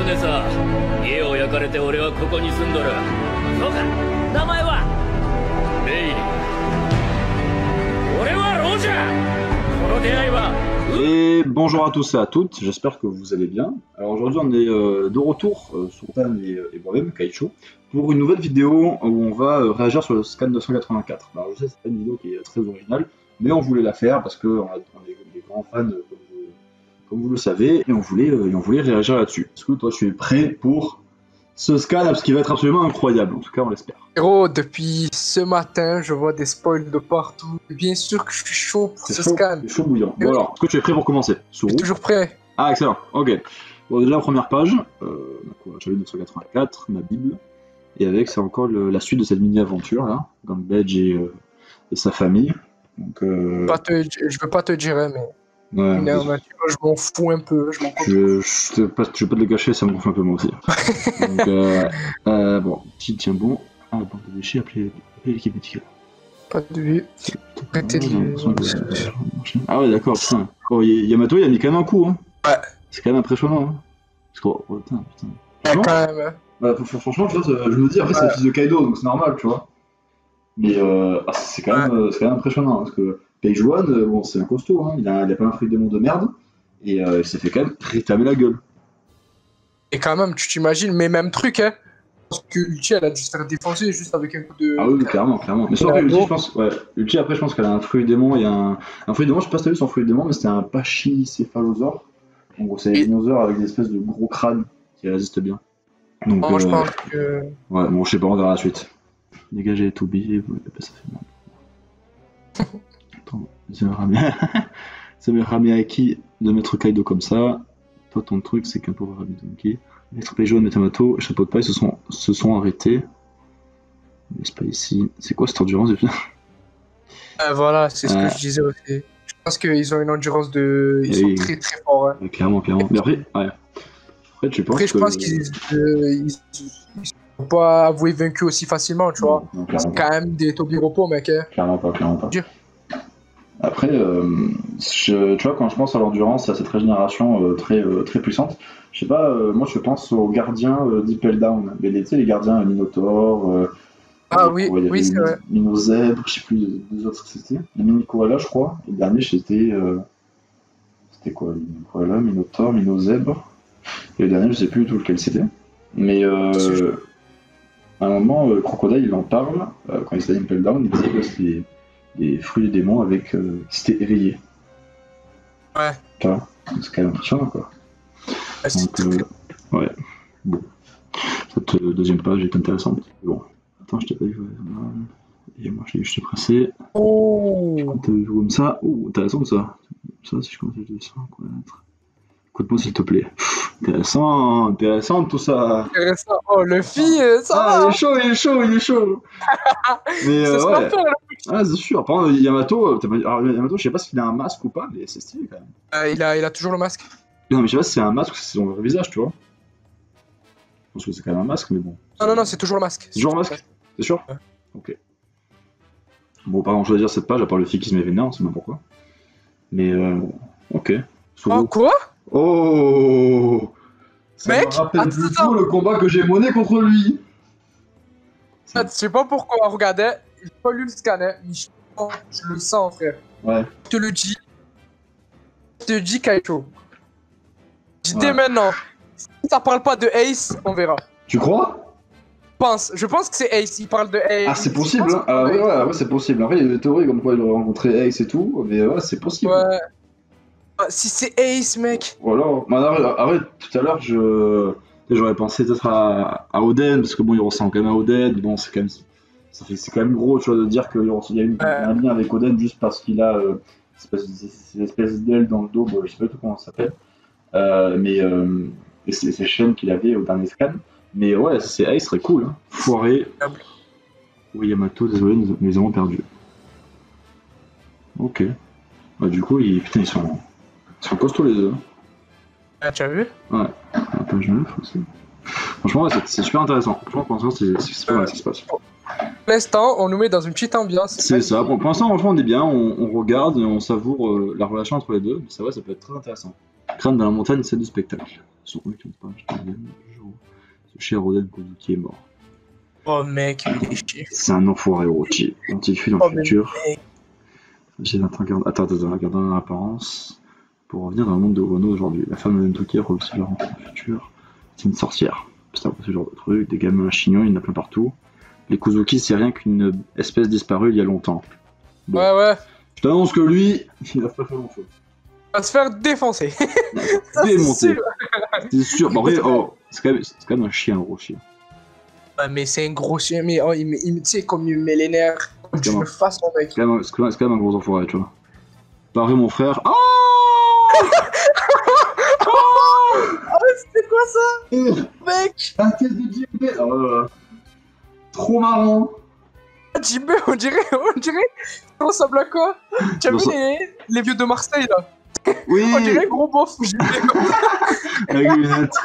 でさ、家を焼かれて俺はここに住んどる。そうか、名前はレイリー。俺はロジャー。この出会いは。Et bonjour à tous et à toutes, j'espère que vous allez bien. Alors aujourd'hui on est de retour sur Tan et moi-même, Kaicho, pour une nouvelle vidéo où on va réagir sur le Scan 984. Alors je sais c'est pas une vidéo qui est très originale, mais on voulait la faire parce qu'on est des grands fans comme vous le savez, et on voulait réagir là-dessus. Est-ce que toi tu es prêt pour ce scan, parce qu'il va être absolument incroyable, en tout cas on l'espère. Héros, depuis ce matin, je vois des spoils de partout. Bien sûr que je suis chaud pour ce scan. C'est chaud bouillant. Bon alors, est-ce que tu es prêt pour commencer? Je suis toujours prêt. Ah excellent, ok. Bon déjà, première page, j'avais 984, ma bible, et avec c'est encore la suite de cette mini-aventure là, Gambadge et sa famille. Donc, Je veux pas te dire, mais... Ouais, une armature, je m'en fous un peu. Je vais pas te le cacher, ça me gonfle un peu moi aussi. Donc, bon, tiens bon. Ah, bon, de déchets, appelez l'équipe médicale. Pas de vue. Arrêtez de... Ah ouais, d'accord, putain. Oh, Yamato, il a mis quand même un coup, hein. Ouais. C'est quand même impressionnant, hein. Parce que, oh, putain. Ouais, quand même. Bah, franchement, tu vois, je me dis, après, c'est le fils de Kaido, donc c'est normal, tu vois. Mais c'est quand même impressionnant, hein, parce que Page One, bon, c'est un costaud, hein. Il a pas un fruit de démon de merde, et il s'est fait quand même rétamer la gueule. Et quand même, tu t'imagines, mais même truc, hein. Parce que Ulti, elle a dû se faire défoncer juste avec un coup de... Ah oui, clairement. Mais sauf que Ulti, je pense, ouais, Ulti, après, je pense qu'elle a un fruit démon, il y a un fruit démon, je sais pas si t'as vu son fruit démon, mais c'était un pachycéphalosaure. En gros, c'est des dinosaures avec des espèces de gros crânes qui résistent bien. Donc, moi, je pense que... Ouais, bon, je sais pas, on verra la suite. Dégagez les toubies, ça fait mal. Attends, ça m'est ramené à qui de mettre Kaido comme ça. Toi, ton truc, c'est qu'un pauvre Rabi Donkey. Maître Peijo et Tamato, Chapeau de paille se sont arrêtés. Mais c'est pas ici. C'est quoi cette endurance depuis? Voilà, c'est ce que je disais aussi. Je pense qu'ils ont une endurance de... Ils sont très très forts. Hein. Clairement. Mais après, ouais. Après, tu penses après, je pense qu'ils pas avouer vaincu aussi facilement, tu vois. C'est quand même des Tobiropo, mec. Hein. Clairement pas. Dieu. Après, tu vois, quand je pense à l'endurance, à cette régénération très puissante, je sais pas, moi je pense aux gardiens d'Impel Down. Mais tu sais, les gardiens Minotaur, oui, c'est vrai. Minozèbre, je sais plus deux autres que c'était. Les Mini Koala, je crois. Et le dernier, c'était quoi? Mini Koala, Minotaur, Minozèbre. Et le dernier, je sais plus du tout lequel c'était. Mais à un moment, Crocodile, il en parle, quand il s'est Impel Down, il disait que c'était des fruits du démon avec qui s'étaient éveillés. Ouais. Tu vois, c'est quand même impressionnant, quoi. Donc, ouais. Bon. Cette deuxième page est intéressante. Bon. Attends, je t'ai pas vu. Et moi, je t'ai pressé. Oh. Je compte jouer comme ça. Oh, intéressant ça. Ça, si je commence à jouer ça, quoi. Écoute-moi s'il te plaît. Intéressant tout ça. Intéressant. Oh, le fille, ça va. Il est chaud. Mais ouais. Ah, c'est sûr. Par contre, Yamato, je sais pas s'il a un masque ou pas, mais c'est stylé quand même. Il a toujours le masque. Non, mais je sais pas si c'est un masque ou si c'est son vrai visage, tu vois. Je pense que c'est quand même un masque, mais bon. Non, c'est toujours le masque. C'est toujours le masque? C'est sûr? Ouais. Ok. Bon, pas grand chose à dire cette page, à part le fille qui se met vénère, on sait pas pourquoi. Mais ok. Oh, quoi? Oh! Ça mec, me rappelle plutôt le combat que j'ai mené contre lui. Je sais pas pourquoi, regardez, j'ai pas lu le scanner, mais je le sens, frère. Ouais. Je te dis, Kaicho. Dès maintenant, si ça parle pas de Ace, on verra. Tu crois? Je pense que c'est Ace, il parle de Ace. Ah, c'est possible, hein? Ah, ouais, c'est possible. Après, il y a des théories comme quoi il aurait rencontré Ace et tout, mais ouais, c'est possible. Ouais. Si c'est Ace, mec. Voilà. Arrête, tout à l'heure, j'aurais pensé peut-être à Oden, parce que bon, il ressemble quand même à Oden, bon, c'est quand même gros, tu vois, de dire qu'il y a un lien avec Oden juste parce qu'il a cette espèce d'aile dans le dos, bon, je sais pas tout comment ça s'appelle, mais c'est ces chaînes qu'il avait au dernier scan. Mais ouais, c'est Ace, serait cool, hein. Foiré. Oui, Yamato, désolé, nous les avons perdus. Ok. Bah, du coup, putain, ils sont costauds les deux. Ah, tu as vu? Ouais, la page 9 aussi. Franchement, ouais, c'est super intéressant. Franchement, pour l'instant, c'est pas mal ce qui se passe. Pour l'instant, on nous met dans une petite ambiance. C'est ça. Pour l'instant, franchement, on est bien. On regarde et on savoure la relation entre les deux. Ça va, ça peut être très intéressant. Crâne dans la montagne, c'est du spectacle. sont eux qui ont pas acheté le jour. Ce cher Oden Kozuki est mort. Oh mec, il est chier. C'est un enfoiré Orochi. Quand il fuit dans Oh, le mais futur. mec. J'ai attends, regardant l'apparence. Pour revenir dans le monde de Wano aujourd'hui. La femme de Nentoki réussit leur rencontre dans le futur. C'est une sorcière. C'est un peu ce genre de truc. Des gamins chignons, il y en a plein partout. Les Kuzuki, c'est rien qu'une espèce disparue il y a longtemps. Bon. Ouais. Je t'annonce que lui, il a pas fait long feu. Il va se faire défoncer. Ça, c'est Démonté. sûr. C'est sûr. Bon, après, oh, c'est quand même un chien, un gros chien. Ouais, mais c'est un gros chien, mais oh, tu sais, comme il met les nerfs. Comme tu Comment me fasses, mon mec. C'est quand même un gros enfoiré, tu vois. Pareil, mon frère. Oh C'était quoi ça, mec? La tête de Jimbe. Oh là là. Trop marrant. Jimbe, on dirait, ça ressemble à quoi? Tu as vu les vieux de Marseille là? Oui. On dirait gros bof Jimbe. Avec les lunettes.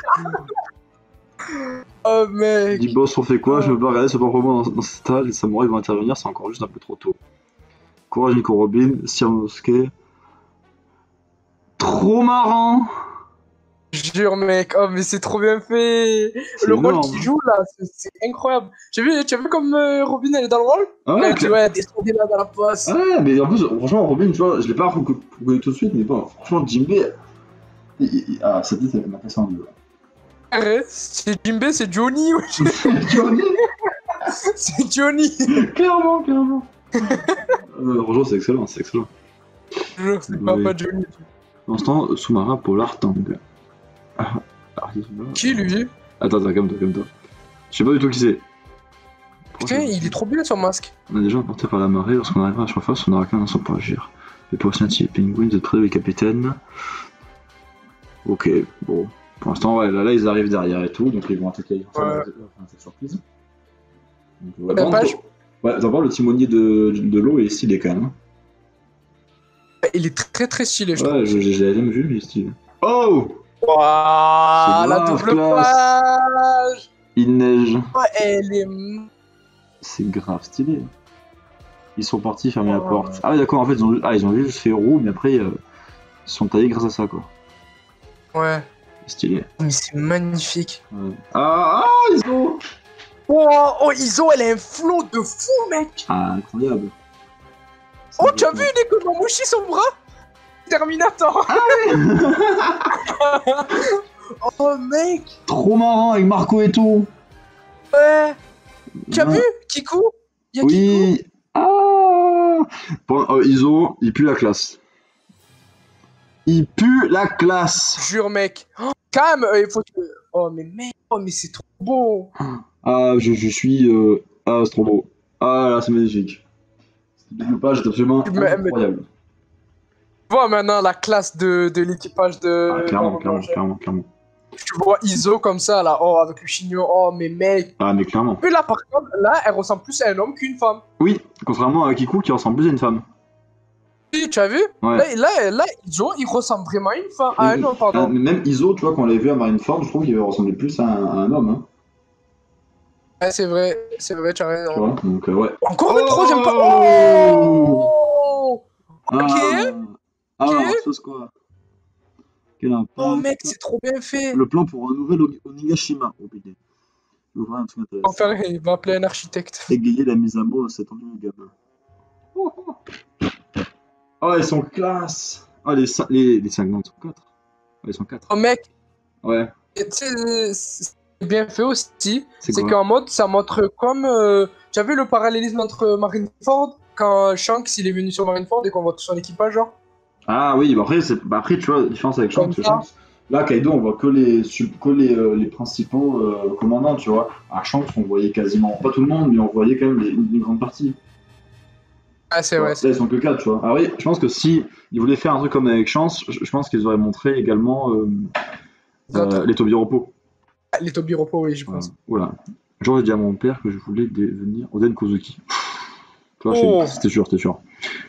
Oh mec. Dit boss, on fait quoi? Je veux pas regarder ce proprement dans ce stade. Les samouraïs vont intervenir, c'est encore juste un peu trop tôt. Courage Nico Robin, Sir Mosuke. Trop marrant. Jure mec, oh mais c'est trop bien fait. Le rôle qu'il joue là, c'est incroyable. Tu as vu comme Robin elle est dans le rôle? Ah ouais, ouais, descendez là dans la poste. Ah mais en plus, franchement, Robin, tu vois, je l'ai pas reconnu tout de suite, mais bon, franchement, Jimbe, ah, ça dit, ça m'a cassé en deux. C'est Jimbe, c'est Johnny. Johnny. C'est Johnny. Clairement. Franchement, c'est excellent. Jure, c'est pas Johnny. L'instant, sous-marin Polar Tang. Qui lui? Attends, calme-toi. Je sais pas du tout qui c'est. Putain, il est trop bien son masque. On est déjà emporté par la marée, lorsqu'on arrivera à la surface, on n'aura qu'un instant pour agir. Les poissons et les pingouins, vous êtes prêts, les capitaines? Ok, bon. Pour l'instant, ouais, là, ils arrivent derrière et tout, donc ils vont attaquer cette surprise. Donc, d'abord, le timonier de l'eau est stylé quand même. Il est très stylé, je trouve. Ouais, j'ai même vu, il est stylé. Oh! Waouh, la double page! Il neige. Ouais, elle est... C'est grave stylé. Ils sont partis fermer la porte. Ah ouais, d'accord, en fait, ils ont juste fait roue, mais après, ils sont taillés grâce à ça, quoi. Ouais. Stylé. Mais c'est magnifique. Ouais. Iso! Oh, Iso, elle a un flow de fou, mec! Ah, incroyable. Oh, tu as vu les Komamushi son bras? Terminator! Oh, mec! Trop marrant avec Marco et tout! Ouais! Tu as vu Kiku? Oui! Kiku. Ah! Bon, Iso, il pue la classe. Il pue la classe! Jure, mec! Oh, quand même, il faut que... Oh, mais mec! Oh, mais c'est trop beau! Ah, je suis... Ah, c'est trop beau. Ah, là, c'est magnifique. Le découpage est absolument incroyable. Tu vois maintenant la classe de l'équipage de... Ah, clairement. Tu vois Iso comme ça, là, oh, avec le chignon, oh, mais mec... Ah, mais clairement. Mais là, par contre, là, elle ressemble plus à un homme qu'une femme. Oui, contrairement à Kiku qui ressemble plus à une femme. Oui, tu as vu? Ouais. Là, Iso, il ressemble vraiment à une femme. À un homme, pardon. Même Iso, tu vois, quand on l'avait vu à Marineford, je trouve qu'il ressemblait plus à un homme. Hein. Ouais, c'est vrai, tu as raison. Tu vois, donc, ouais. Encore une troisième part. Oh! Ok. C'est quoi? Quel impact. Oh mec, c'est trop bien fait. Le plan pour un nouvel Onigashima. Oh putain. Ouvrir un truc intéressant. Enfin, il va appeler un architecte. Égayer la mise à mort de cet environnement gamin. Oh, ils sont classe. Ah, les 5 non, ils sont 4. Ah, ils sont 4. Oh mec. Ouais. Tu sais, c'est bien fait aussi. C'est qu'en mode, ça montre comme... tu as vu le parallélisme entre Marineford quand Shanks il est venu sur Marineford et qu'on voit tout son équipage, genre? Ah oui, bah après, tu vois, la différence avec Shanks, là, Kaido, on voit que les principaux commandants, tu vois. À Shanks, on voyait quasiment pas tout le monde, mais on voyait quand même une grande partie. Ah, c'est vrai. Là, ils sont que 4, tu vois. Ah oui, je pense que si ils voulaient faire un truc comme avec Shanks, je pense qu'ils auraient montré également les Tobiropo. Les Tobiropo, oui, je pense. Voilà. J'aurais dit à mon père que je voulais devenir Oden Kozuki. Tu vois, c'était sûr.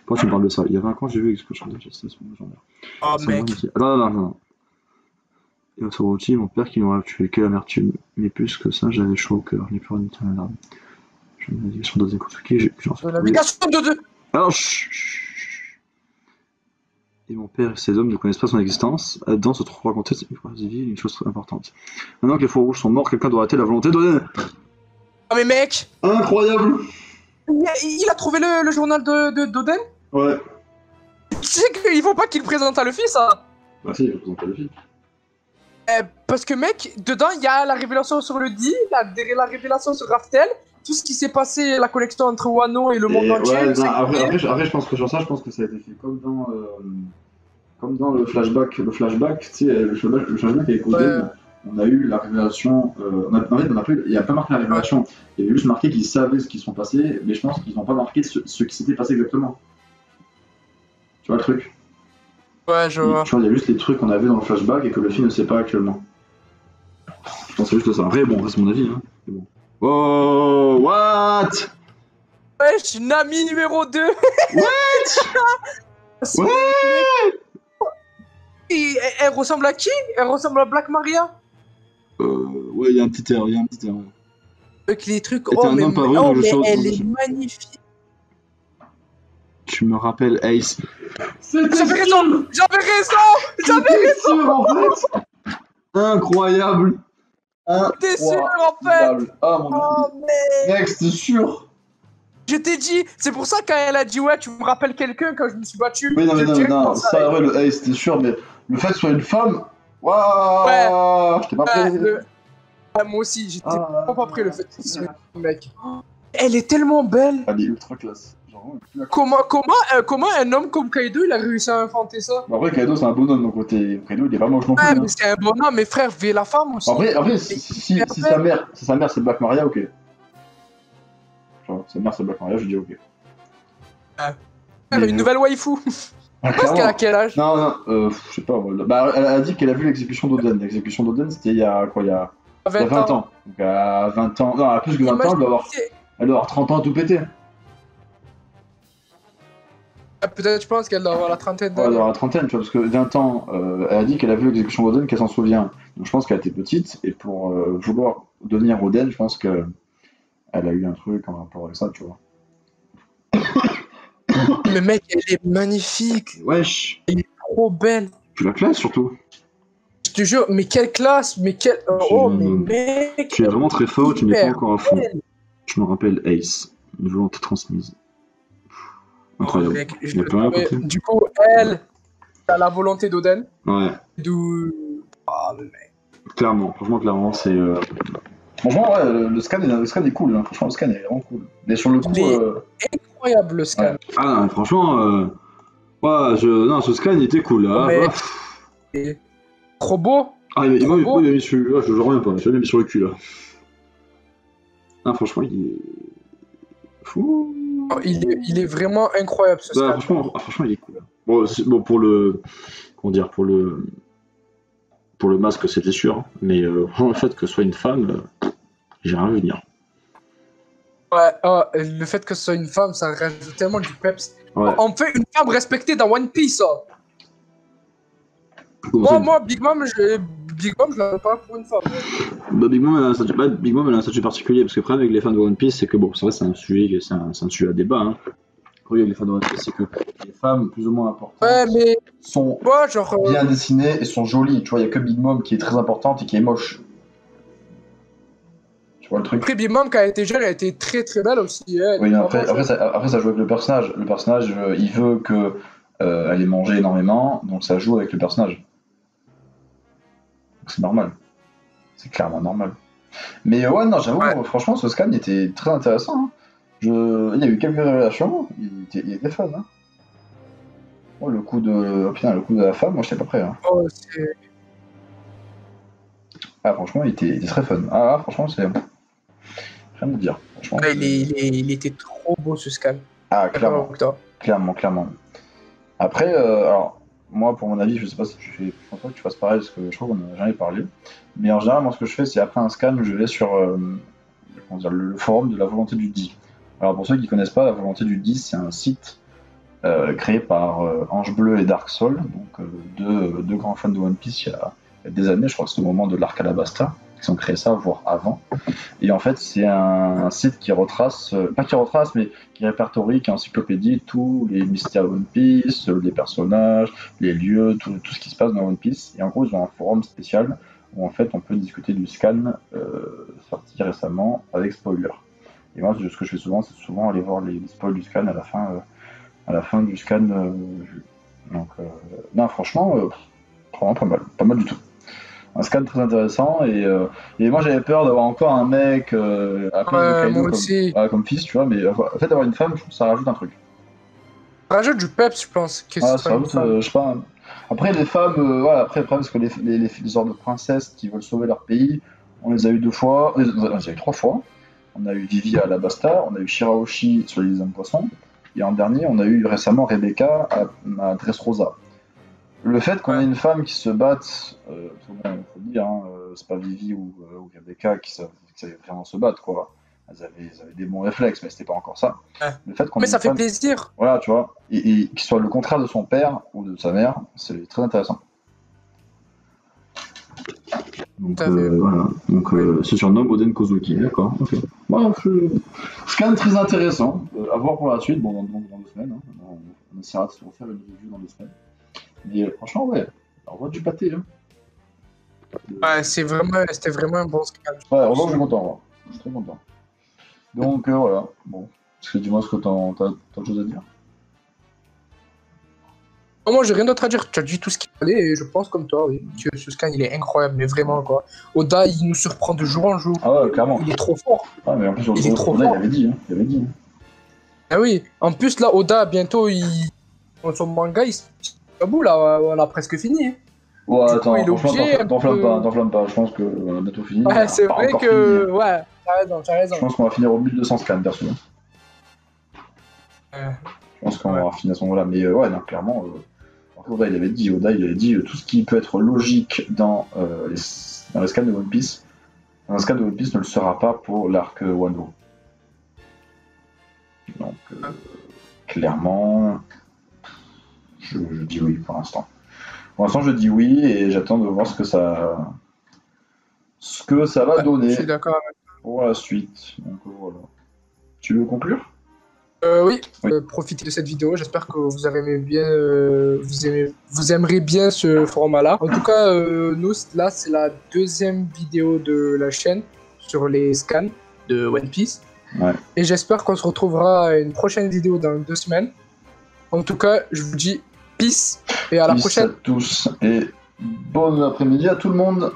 Pourquoi tu me parles de ça? Il y a 20 ans, j'ai vu l'explosion de la justice légendaire. Oh mec. Non. Et au Orochi, mon père qui m'aurait tué, quelle amertume. Mais plus que ça, j'avais chaud au cœur, les pleurs d'éternel larmes. Je me navigation d'Oden Kozuki, j'en suis. Navigation de deux. Alors, Et mon père et ses hommes ne connaissent pas son existence. Là-dedans se trouve raconter une chose très importante. Maintenant que les fours rouges sont morts, quelqu'un doit arrêter la volonté d'Oden. Ah, mais mec, Incroyable. il a trouvé le journal d'Oden. Ouais. Tu sais qu'il faut pas qu'il le présente à Luffy, ça. Bah si, il représente pas le film. Parce que, mec, dedans, il y a la révélation sur le D, la révélation sur Raftel, tout ce qui s'est passé, la connexion entre Wano et le monde entier. Ouais, après, je pense que sur ça, je pense que ça a été fait comme dans le flashback. Le flashback, tu sais, le flashback avec Oden, on a eu la révélation. Il n'y a pas marqué la révélation. Il y avait juste marqué qu'ils savaient ce qui se sont passés, mais je pense qu'ils n'ont pas marqué ce qui s'était passé exactement. Tu vois le truc? Ouais, je vois. Je pense qu'il y a juste les trucs qu'on avait dans le flashback et que le film ne sait pas actuellement. Je pense que c'est juste ça. Après, bon, c'est mon avis. Hein. Bon. Oh, what? Wesh, Nami numéro 2. What? Ouais. Elle ressemble à qui? Elle ressemble à Black Maria? Ouais, il y a un petit air, ouais. Avec les trucs, Et t'es un homme pas vrai, donc je chose, elle est magnifique. Tu me rappelles Ace. J'avais raison. sûr, en fait. Incroyable. T'es sûr, en fait. Ah, mon dieu. Mec, c'était sûr. Je t'ai dit, c'est pour ça quand elle a dit ouais, tu me rappelles quelqu'un quand je me suis battu. Oui, non, ça, ouais, le Ace, c'était sûr, mais le fait que ce soit une femme, waouh, ouais. Je t'ai pas prêt. Moi aussi, j'étais pas prêt le fait que ce soit une mec. Elle est tellement belle. Elle est ultra classe. Genre, Comment un homme comme Kaido il a réussi à inventer ça? Après, Kaido c'est un bonhomme, donc côté Kaido il est vraiment non plus. Ouais, mais c'est un bonhomme, mais frère, vu la femme aussi. Après si sa mère c'est Black Maria, ok. Genre, sa mère c'est Black Maria, je dis ok. Une nouvelle waifu. Parce qu'elle a quel âge? Non, je sais pas. Bah, elle a dit qu'elle a vu l'exécution d'Oden. L'exécution d'Oden c'était il y a quoi? Il y a 20 ans. Donc à 20 ans. Non, à plus que 20 ans, elle doit avoir 30 ans tout pété. Peut-être, je pense qu'elle doit avoir la trentaine Ouais, d'années. elle doit avoir la trentaine, tu vois, parce que 20 ans, elle a dit qu'elle a vu l'exécution d'Oden, qu'elle s'en souvient. Donc je pense qu'elle était petite, et pour vouloir devenir Oden, je pense qu'elle a eu un truc en rapport avec ça, tu vois. Mais mec, elle est magnifique. Wesh. Elle est trop belle. Tu la classes surtout. Je te jure, mais quelle classe, mais quelle... Oh, mais mec... Tu es vraiment très fort, tu n'es pas encore à fond. Je me rappelle Ace, une volonté transmise. Incroyable. Mec, du coup, elle a la volonté d'Oden. Ouais. D'où... Oh, le mec. Clairement, franchement, c'est... Franchement, ouais, le scan est cool, hein. Franchement, le scan est vraiment cool. Mais sur le coup... Incroyable, le scan. Ouais. Ah non, franchement... Ouais, non, ce scan, il était cool, là. Mais... Trop beau. Ah, il m'a mis sur... Ah, je reviens pas, je l'ai mis sur le cul, là. Ah, franchement, il est... Fou. Oh, il est vraiment incroyable, ce scan. Franchement, il est cool. Bon, pour le... Comment dire, pour le masque, c'était sûr, hein. Mais le fait que ce soit une femme, j'ai rien à venir. Ouais, le fait que ce soit une femme, ça rajoute tellement du peps. Ouais. On fait une femme respectée dans One Piece, ça. Moi, Big Mom, je la pas pour une femme. Bah, Big Mom, elle a un statut particulier, parce que le problème avec les fans de One Piece, c'est que bon, c'est vrai, c'est un sujet à débat, hein. Oui, avec les fans de One Piece, c'est que les femmes plus ou moins importantes sont bien dessinées et sont jolies. Tu vois, il n'y a que Big Mom qui est très importante et qui est moche. Tu vois le truc? Après, Big Mom, quand elle était jeune, elle était très très belle aussi. Oui, après, ça joue avec le personnage. Le personnage, il veut que elle ait mangé énormément, donc ça joue avec le personnage. C'est normal. C'est clairement normal. Mais ouais, non, j'avoue, franchement, ce scan était très intéressant. Hein. Il y a eu quelques révélations, il était fun. Hein. Oh, le coup de la femme, moi, j'étais pas prêt. Hein. Oh, franchement, il était très fun. Franchement, c'est... Rien à dire. Il était trop beau, ce scan. Clairement. Après, alors... Moi, pour mon avis, je sais pas si je pense pas que tu fasses pareil parce que je trouve qu'on en a jamais parlé. Mais en général, moi, ce que je fais, c'est après un scan, je vais sur le forum de la volonté du 10. Alors, pour ceux qui connaissent pas, la volonté du 10, c'est un site créé par Ange Bleu et Dark Soul, donc deux grands fans de One Piece il y a des années, je crois que c'est au moment de l'arc Alabasta, qui ont créé ça, voire avant. Et en fait, c'est un site qui retrace, pas qui retrace, mais qui répertorie, qui encyclopédie tous les mystères de One Piece, les personnages, les lieux, tout ce qui se passe dans One Piece. Et en gros, ils ont un forum spécial où en fait on peut discuter du scan sorti récemment avec spoiler. Et moi, ce que je fais souvent, c'est souvent aller voir les spoils du scan à la fin du scan. Donc, non, franchement, vraiment pas mal du tout. Un scan très intéressant et moi j'avais peur d'avoir encore un mec à cause de Kaido comme fils, tu vois, mais en fait avoir une femme, je trouve que ça rajoute un truc. Ça rajoute du peps, je pense. Ça rajoute, je sais pas. Après les femmes, voilà, après le problème c'est que les genres de princesses qui veulent sauver leur pays, on les a eu 2 fois, on les a eu 3 fois. On a eu Vivi à Alabasta, on a eu Shirahoshi sur les hommes poissons, et en dernier on a eu récemment Rebecca à Dressrosa. Le fait qu'on ait une femme qui se batte, bon, faut le dire, hein, c'est pas Vivi ou Rebecca qui savaient vraiment se battre, quoi. Elles avaient des bons réflexes, mais c'était pas encore ça. Le fait qu'on mais ça fait plaisir. Voilà, tu vois, et qu'il soit le contraire de son père ou de sa mère, c'est très intéressant. Donc voilà, donc se surnomme Oden Kozuki, d'accord, ok. Bon, c'est quand même très intéressant, à voir pour la suite, bon, dans 2 semaines, hein. On essaiera de se refaire une review dans 2 semaines. Mais franchement, ouais, on voit du pâté. Hein. Ouais, c'était vraiment un bon scan. Ouais, heureusement que je suis content, je suis très content. Donc voilà, bon, dis-moi ce que t'as autre chose à dire. Non, moi j'ai rien d'autre à dire, tu as dit tout ce qu'il fallait et je pense comme toi, oui, que ce scan il est incroyable, mais vraiment quoi. Oda il nous surprend de jour en jour. Ah ouais, clairement. Il est trop fort. Ah, mais en plus, il est trop Oda, fort. il avait dit. Ah oui, en plus là, Oda, bientôt, son manga, il à bout là, on a presque fini. Ouais, du attends, coup, il est obligé. T'enflamme pas, je pense qu'on a bientôt fini. Ouais, c'est vrai que. Fini. Ouais, t'as raison. Je pense qu'on va finir au 1200 scans, perso. Je pense qu'on va finir à ce moment-là, mais ouais, non, clairement. Oda, il avait dit tout ce qui peut être logique dans les scans de One Piece. Un scan de One Piece ne le sera pas pour l'arc Wano. Donc, clairement, je dis oui pour l'instant. Pour l'instant, je dis oui et j'attends de voir ce que ça va donner. Je suis d'accord avec toi. Pour la suite. Donc voilà. Tu veux conclure ? Oui. Profitez de cette vidéo. J'espère que vous avez bien, vous aimerez bien ce format-là. En tout cas, nous là, c'est la 2e vidéo de la chaîne sur les scans de One Piece. Ouais. Et j'espère qu'on se retrouvera à une prochaine vidéo dans 2 semaines. En tout cas, je vous dis peace et à la prochaine. Peace à tous et bon après-midi à tout le monde.